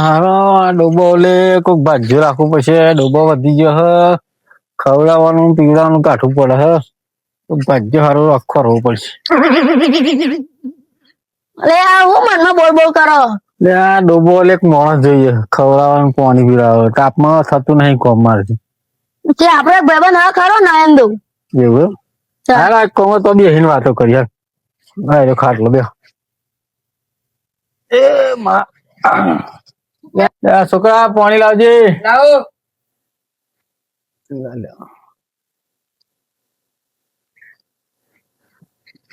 હારો આ ડોબો ઓલે કોક ભાજ્યો રાખવું પડશે. ડોબો વધી ગયો હ. ખવડાવવાનું પીવડાવવાનું કાઠું પડે હ. ભાજ્યો હારો આખો રહેવું પડશે. અરે આ હું મનમાં બોલ બોલ કરો. એટલે આ ડોબો ઓલે એક માણસ જોઈએ ખવડાવવાનું પાણી પીવડાવવાનું. તાપમાં થતું નહીં કોમ મારથી. તે આપડે ભાઈબંધ હા ખરો નયનદો એવું એમ? હાલ આજ કોમો તો બેહીને વાતો કરી યાર. હા ખાટલો બે એ માં છોકરા પાણી લાવજે. લાવો.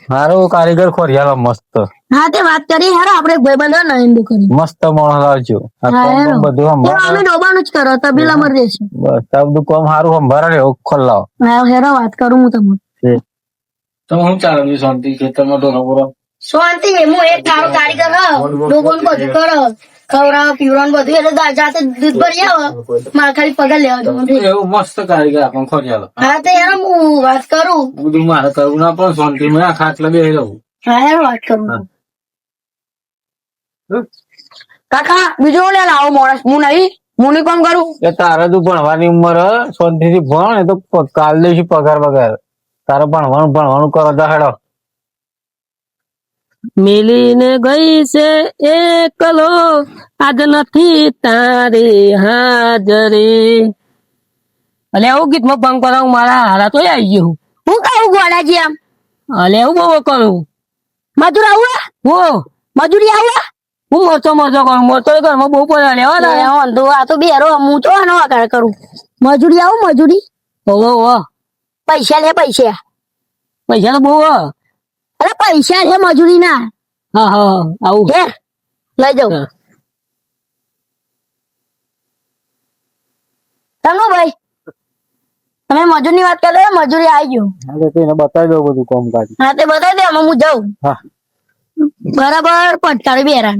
મારો કારીગર ખોરિયાલો મસ્ત હા તે વાત કરી હેરો આપડે ભાઈબંધ નયનદો કરી મસ્ત માણસ લાવજો. આ હા, કોમ હેરો. બધું અમે સંભાળે. ડોબાનું જ કરો તબેલા મર રહેશે. બસ આ બધું કોમ સારું સંભાળે એવું ખોલાવો. હા હેરો વાત કરું હું તમને તો હું ચાલે બીજું શાંતિ ખેતરમાં તો નબળો શાંતિ હું એક તારો કારીગર ડોબાનું બધું કરો ખવડાવ પીવડાવ બધું એટલે જાતે દૂધ ભરી આવો મારે ખાલી પગાર લેવા જવાનું. એવું મસ્ત કારીગર આપણને ખોરિયાલો. હા તે હેરો હું વાત કરું. બધું મારે કરવું ના પણ શાંતિ માં આ ખાટલા બે રહું. હા હેરો વાત કરું. કાકા બીજું લે લાવો માણસ હું નહીં હું નહીં કામ કરું. એ તારે તું ભણવાની ઉંમર હ શાંતિથી ભણ. એ તો કાલ દઈશું પગાર પગાર. તારે ભણવાનું કરો તો હેડો. મિલીને ગઈ છે એકલો આજ નથી તારી હાજરી. અલે આવું ગીતમાં ભંગ કરાવું મારા હારા તો આવી ગયું. હું કહું ગોડાજી આમ અલે એવું બહુ કરું મજૂર આવું હું મજૂરી આવું હું મરતો કરું મરતો ઘરમાં બહુ પડે લેવા ને વાંધો આ તો બેરો હું તો આનો આકાર કરું. મજૂરી આવું મજૂરી ઓહો પૈસા લે પૈસા પૈસા તો બહુ અરે પૈસા છે મજૂરી ના હા હા આવું હે લઈ જાઉં હા. ચાલો ભાઈ તમે મજૂરી વાત કરો મજૂરી આવી ગયું. હા તો એને બતાવી દો બધું કામકાજ. હા તે બતાવી દે અમે હું જાઉં હા બરાબર પટાડી બેરાન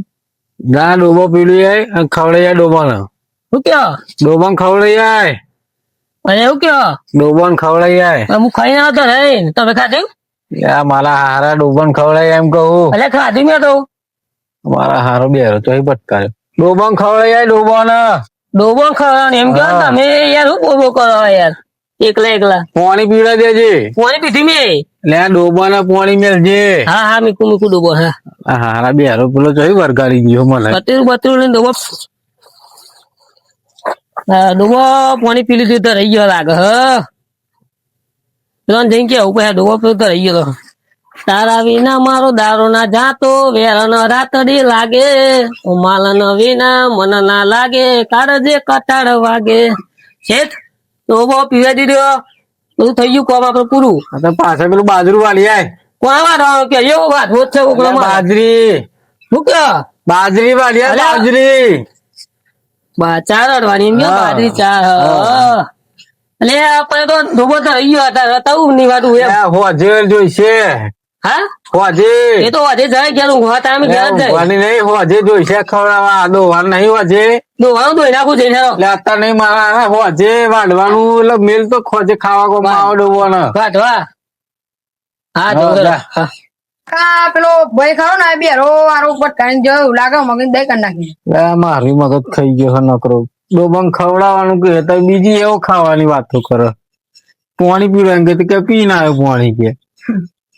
ના ડોબો પીડ્યું જાય અને ખવડાઈ જાય ડોબાને. શું કયો ડોબાને ખવડાઈ જાય. અરે એવું કયો ડોબાને ખવડાઈ જાય. હું ખાઈને આવતો રે તમે ખાધું આ મારા હારા ડોબાને ખવડાઈ જાય એમ કહું. અલે ખાધું મેં તો મારા હારો બેરો તો બટકાર્યો. ડોબાને ખવડાઈ જાય ડોબાને. ડોબો ખાવાનું એમ કયો હા. તમે યાર શું બોલો કરો યાર એકલા પાણી પીવડા દેજે. પાણી પીધું મેં એટલે આ ડોબાને પાણી મેલજે. હા હા મીકું ડોબો હા આ હારા બેરો પેલો જોઈ વરગાડી ગયો મને. બતરું લઈને ડોબો હા ડોબો પાણી પી લીધું તો રહી ગયો લાગે હ પેલો જઈને કેવું પછી ડોબો પીધું તો રહી ગયો તારા વિના મારો દારો ના જાતો વેરણ રાતડી લાગે માલન વિના મન ના લાગે કાળજે કટાળ વાગે શેઠ ડોબો પીવા દીધો બધું થઈ ગયું કોમ આપડે પૂરું આ તો પાછળ પેલું બાજરું વાળી આય. કોણ વાળો કે એવો વાત હોત છે એટલે બાજરી શું કે બાજરી વાળી આય, અલ્યા. બાજરી. ચાર અડવાની એમ કે હા. બાજરી ચાર એટલે આપણે તો ડોબો તો રહી ગયો હતા તવું ની વાત એમ આ હોજે જોઈશે. હા હોજે. એ તો વધે જાય ઘેર ઊંઘવા ટાઈમે ઘેર જ જાય ઊંઘવાની નહીં હોજે જોઈશે ખવડાવવા. ડોવાનું નહીં હોજે. દોવાનું દોઈ નાખું જઈને એટલે અત્યારે નહીં મારા હોજે વાઢવાનું એટલે મેલ તો ખોજે ખાવા કો માવો ડોબોને. વાઢવા હા હા, જો જા. આ પેલો ભાઈ ખરો ને બેરો આરો ઉપર કાઢી જોયું લાગે મગજ દઈ કરી નાખી. એટલે આ મારી મગજ ખાઈ ગયો છે નકરો. ડોબાને ખવડાવવાનું કે તો બીજી એવો ખાવાની વાતો કરે. પાણી પીવાનું કે પી ના આવ્યો પાણી કે.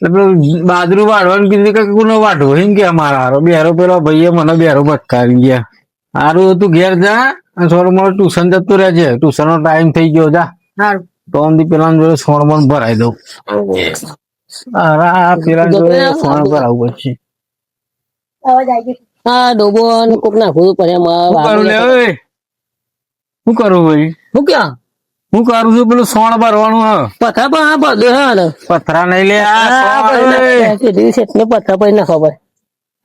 એટલે પેલું બાજરું વાઢવાનું કીધું કે કોનો વાઢવો એમ કે અમારા હારો બેરો પેલો ભાઈએ મને બેરો બટકાવી ગયા. સારું હતું ઘેર જા અને થોડું મોડું ટ્યુશન જતું રહેજે. ટ્યુશન નો ટાઈમ થઈ ગયો જા. સારું તો આમથી પેલા જોડે સોણ પણ ભરાઈ દઉં. આ પેલા જોડે સોણ ભરાવું પડશે. અવાજ આવી ગયો હા ડોબો ને કોક નાખવું પડે શું કરું લે ઓય? શું કરું ભાઈ? શું ક્યાં હું કરું છું પેલું સોણ ભરવાનું હ. પથરા પણ હા બધું હા ને પથરા નહીં લે આ સોણ ઓય. એટલે પથરા પણ ના ખબર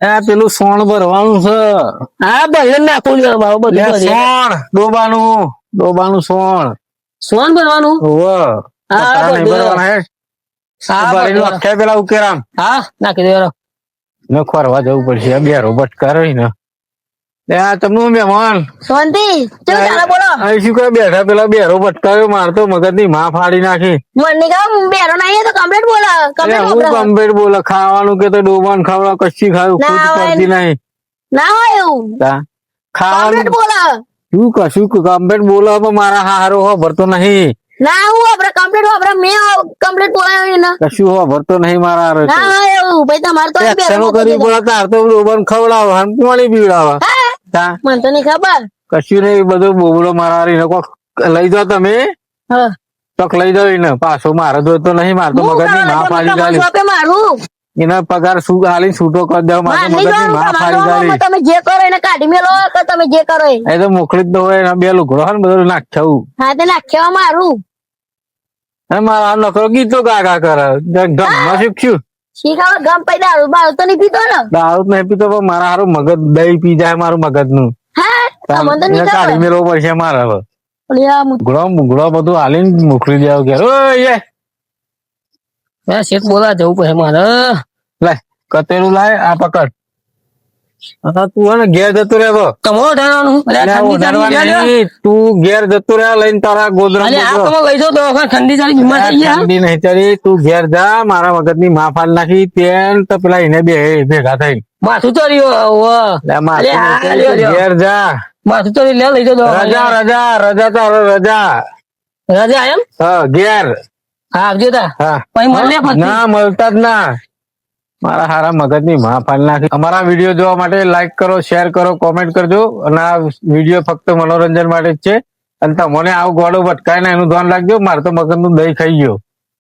આ પેલું સોણ ભરવાનું છે. હા ભાઈ નાખું મારું લે બધું સોણ ડોબાનું સોણ. સોન ભરવાનું ઓવે. હા, પથરા નહીં બધું. ભરવાના હે. હા ભરીને બધું. લખે પેલા ઉકેરામ હા નાખી દે ને ખોરવા જવું પડશે. આ બેરો બટકારો ને ત્યાં તમનું મહેમાન શાંતિ કેવું ચાલે બોલો અહીં શું કઈ બેઠા પેલા બેરો બટકાયો મારતો મગજ ની માં ફાડી નાખી. મને કહું બેરો નહીં તો કમ્પ્લીટ બોલો કમ્પ્લીટ હું બોલો કમ્પ્લેટ બોલે ખાવાનું કે તો ડોબાન ખાવડા કશી ખાવું ના ખોટ હોય. પડતી નહીં. ના હોય એવું તા ખાવાનું બોલો શું કશું કમ્પ્લેટ બોલો પણ મારા હારો ભરતો નહીં ના હું આપણે કમ્પ્લીટ આપણે મેં કમ્પ્લીટ બોલાવ્યો ને કશું ભરતો નહીં મારા હારો ના હા એવું ભાઈ તમારે તો એક્શનો કરી પડે તાર તો ડોબાને ખવડાવો અને પાણી પીવડાવો તા મને તો નહીં ખબર કશું નહીં બધો બોબડો મારા હારી ને કોક લઈ જાઓ તમે હા ચોક લઈ જાઓ એને પાછો મારે જોતો નહીં મારે તો હું મગજની ના ફાડી ગાલી શોપે મારું એના પગાર શું હાલી છૂટો કરી દેવો મારે તો માર નહીં મગજની ના જવાનું, ફાડી તમારે ગાલી તમે જે કરો એને કાઢી મેલો કે તમે જે કરો એ એ તો મોકલી જ ન હોય એના બે લુગડો હોય ને બધું નાખ્યું હા તે નાખ્યા મારું અને મારા આ નકરો ગીતો ગાગા કરે ગમમાં શીખ્યું શીખાવ ગમ પૈ દારૂ બારૂ તો નહીં પીતો ને દારૂ જ નહીં પીતો પણ મારા હારું મગજ દહીં પી જાય મારું મગજ નું હા મને તો નહીં કાઢી ખબર મેળવો પડશે મારે હવે ઓલી આ મુગડો બધું હાલીને મોકલી દેવો ઘેર ઓય શેઠ બોલા જવું પડે મારે લાય કતેરું લાય આ પકડ હા તું હે ને ઘેર જતો રહેવો તમારો ઠાણવાનું તું ઘેર જતો રહે લઈને તારા ગોદરા લઈ જાઓ દવાખાને ઠંડી ચાલી બીમાર થઈ ગયા ઠંડી નહીં ચડી તું ઘેર જા મારા મગજ ની માફાલ નાખી તેલ તો પેલા એને બે ભેગા થઈ માથું ચડ્યું લે માથું અરે, નહીં ચડી, તું ઘેર જા માથું ચડી લે લઈ જાઓ રજા રજા રજા તારો રજા રજા એમ હા ઘેર હા આવજો તા હા પછી મળે પછી ના મળતા જ ના મારા હારા મગજ ની માફાલ નાખી અમારા વિડીયો જોવા માટે લાઈક કરો શેર કરો કોમેન્ટ કરજો અને આ વિડીયો ફક્ત મનોરંજન માટે જ છે અને તમને આવું ગોળો ભટકાય ને એનું ધ્યાન રાખજો મારે તો મગજ નું દહીં ખાઈ ગયો